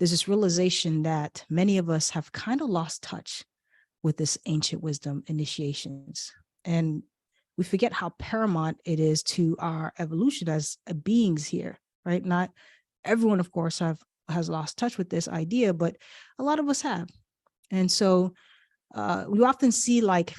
there's this realization that many of us have kind of lost touch with this ancient wisdom initiations. And we forget how paramount it is to our evolution as beings here, right? Not everyone, of course, has lost touch with this idea, but a lot of us have. And so we often see like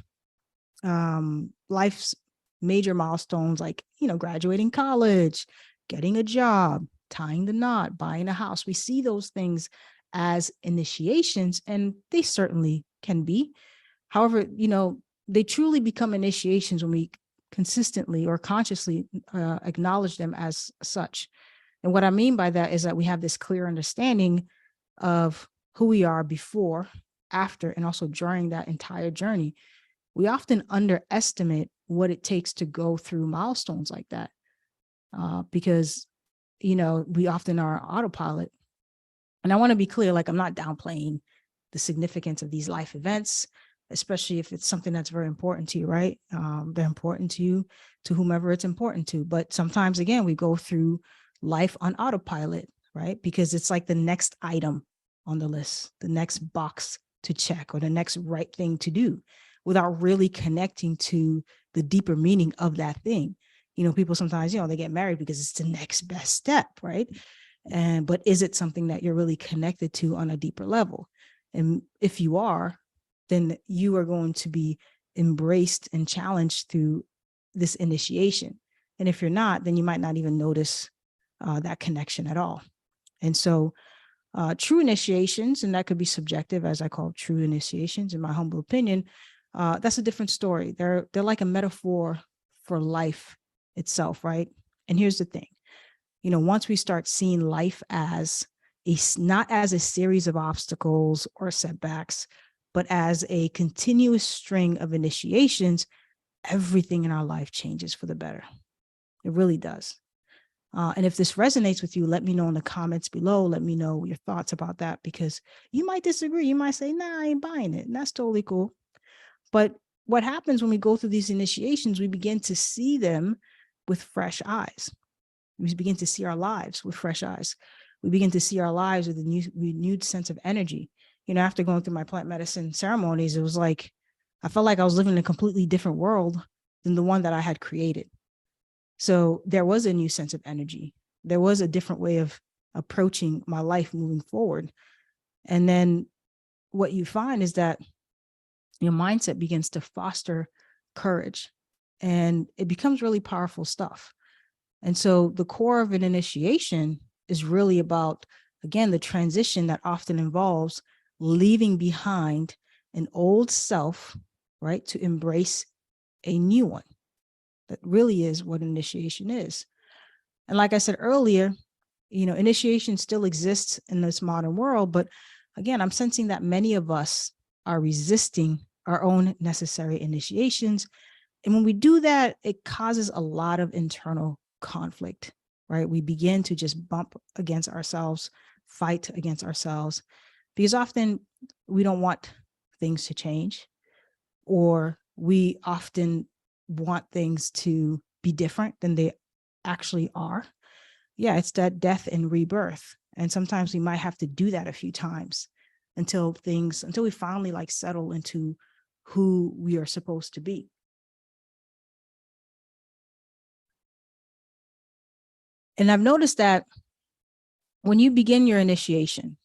life's major milestones, like, graduating college, getting a job, tying the knot, buying a house. We see those things as initiations, and they certainly can be. However, they truly become initiations when we consistently or consciously acknowledge them as such. And what I mean by that is that we have this clear understanding of who we are before, after, and also during that entire journey. We often underestimate what it takes to go through milestones like that because, we often are autopilot. And I want to be clear, like, I'm not downplaying the significance of these life events, especially if it's something that's very important to you, right? They're important to you, to whomever it's important to. But sometimes, again, we go through life on autopilot, right? Because it's like the next item on the list, the next box to check, or the next right thing to do, without really connecting to the deeper meaning of that thing. People sometimes, they get married because it's the next best step, right? But is it something that you're really connected to on a deeper level? And if you are, then you are going to be embraced and challenged through this initiation. And if you're not, then you might not even notice that connection at all. And so true initiations, and that could be subjective, as I call true initiations, in my humble opinion, that's a different story. They're like a metaphor for life itself, right? And here's the thing, once we start seeing life as not as a series of obstacles or setbacks, but as a continuous string of initiations, everything in our life changes for the better. It really does. And if this resonates with you, let me know in the comments below. Let me know your thoughts about that, because you might disagree. You might say, nah, I ain't buying it. And that's totally cool. But what happens when we go through these initiations, we begin to see them with fresh eyes. We begin to see our lives with fresh eyes. We begin to see our lives with a renewed sense of energy. After going through my plant medicine ceremonies, it was like, I felt like I was living in a completely different world than the one that I had created. So there was a new sense of energy. There was a different way of approaching my life moving forward. And then what you find is that your mindset begins to foster courage, and it becomes really powerful stuff. And so the core of an initiation is really about, again, the transition that often involves leaving behind an old self, right, to embrace a new one. That really is what initiation is. And like I said earlier, initiation still exists in this modern world, but again, I'm sensing that many of us are resisting our own necessary initiations. And when we do that, it causes a lot of internal conflict, right? We begin to just bump against ourselves, fight against ourselves, because often we don't want things to change, or we often want things to be different than they actually are. Yeah, it's that death and rebirth. And sometimes we might have to do that a few times until we finally like settle into who we are supposed to be. And I've noticed that when you begin your initiation,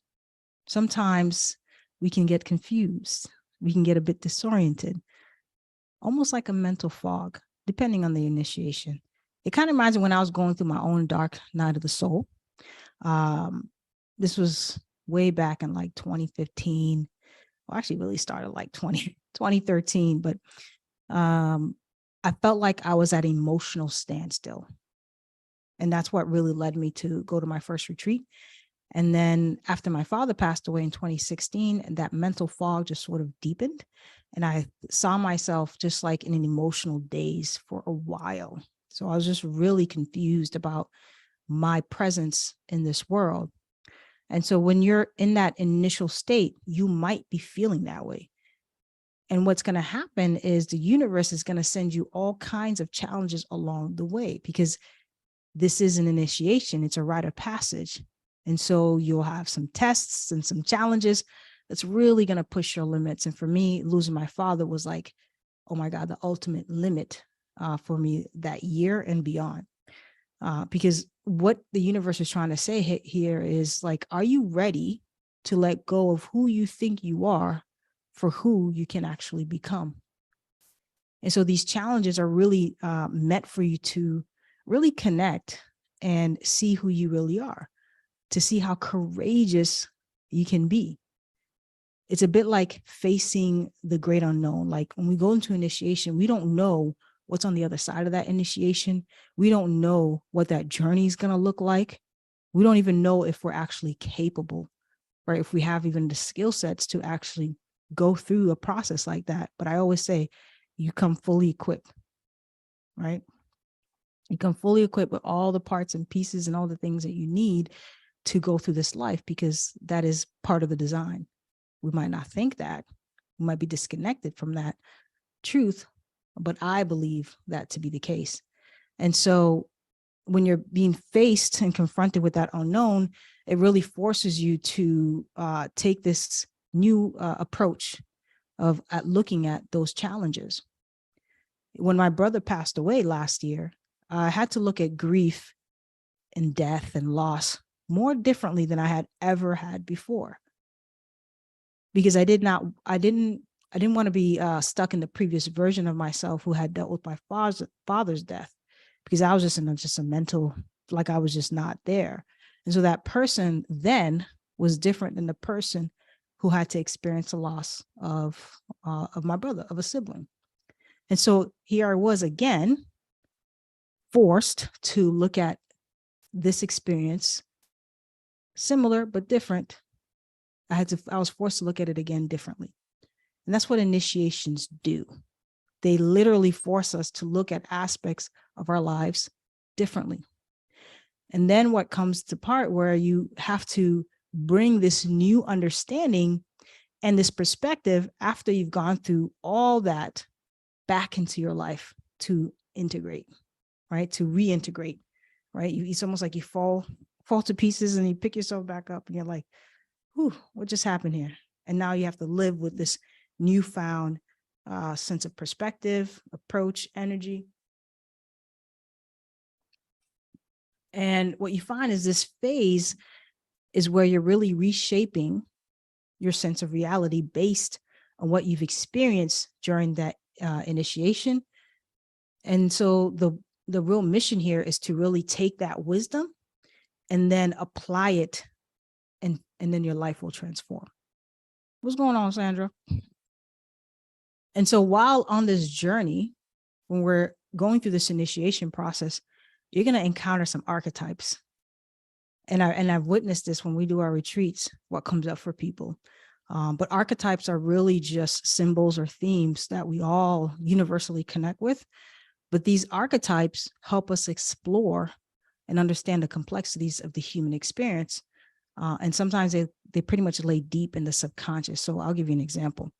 sometimes we can get confused. We can get a bit disoriented, almost like a mental fog, depending on the initiation. It kind of reminds me when I was going through my own dark night of the soul. This was way back in like 2015. Well, actually really started like 2013, but I felt like I was at an emotional standstill. And that's what really led me to go to my first retreat. And then after my father passed away in 2016, that mental fog just sort of deepened. And I saw myself just like in an emotional daze for a while. So I was just really confused about my presence in this world. And so when you're in that initial state, you might be feeling that way. And what's going to happen is the universe is going to send you all kinds of challenges along the way, because this is an initiation. It's a rite of passage. And so you'll have some tests and some challenges that's really going to push your limits. And for me, losing my father was like, oh my God, the ultimate limit for me that year and beyond. Because what the universe is trying to say here is like, are you ready to let go of who you think you are for who you can actually become? And so these challenges are really meant for you to really connect and see who you really are, to see how courageous you can be. It's a bit like facing the great unknown. Like when we go into initiation, we don't know what's on the other side of that initiation. We don't know what that journey is going to look like. We don't even know if we're actually capable, right? If we have even the skill sets to actually go through a process like that. But I always say, you come fully equipped, right? You come fully equipped with all the parts and pieces and all the things that you need to go through this life, because that is part of the design. We might not think that. We might be disconnected from that truth, but I believe that to be the case. And so when you're being faced and confronted with that unknown, it really forces you to take this new approach of looking at those challenges. When my brother passed away last year, I had to look at grief and death and loss more differently than I had ever had before. Because I didn't want to be stuck in the previous version of myself who had dealt with my father's death, because I was just in a mental, like I was just not there. And so that person then was different than the person who had to experience the loss of my brother, of a sibling. And so here I was again, forced to look at this experience, similar but different. I was forced to look at it again differently. And that's what initiations do. They literally force us to look at aspects of our lives differently. And then what comes to part where you have to bring this new understanding and this perspective after you've gone through all that back into your life to integrate, right? To reintegrate, right? It's almost like you fall to pieces and you pick yourself back up and you're like, whew, what just happened here? And now you have to live with this newfound sense of perspective, approach, energy. And what you find is this phase is where you're really reshaping your sense of reality based on what you've experienced during that initiation. And so the real mission here is to really take that wisdom and then apply it, and then your life will transform. What's going on, Sandra? And so while on this journey, when we're going through this initiation process, you're going to encounter some archetypes. And I've witnessed this when we do our retreats, what comes up for people. But archetypes are really just symbols or themes that we all universally connect with. But these archetypes help us explore and understand the complexities of the human experience. And sometimes they pretty much lay deep in the subconscious. So I'll give you an example.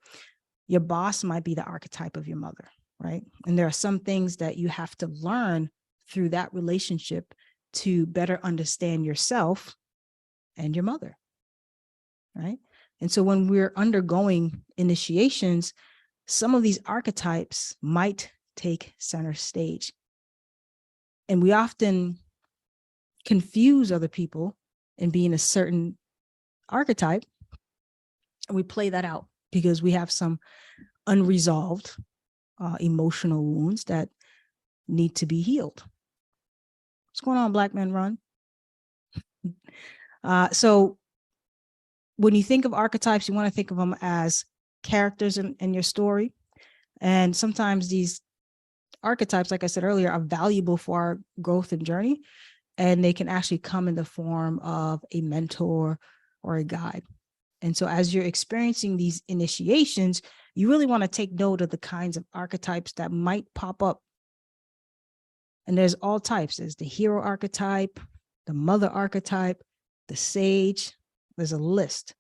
Your boss might be the archetype of your mother, right? And there are some things that you have to learn through that relationship to better understand yourself and your mother, right? And so when we're undergoing initiations, some of these archetypes might take center stage. And we often confuse other people in being a certain archetype, and we play that out because we have some unresolved emotional wounds that need to be healed. What's going on, Black Men Run? So when you think of archetypes, you want to think of them as characters in your story. And sometimes these archetypes, like I said earlier, are valuable for our growth and journey. And they can actually come in the form of a mentor or a guide. And so as you're experiencing these initiations, you really want to take note of the kinds of archetypes that might pop up. And there's all types. There's the hero archetype, the mother archetype, the sage. There's a list.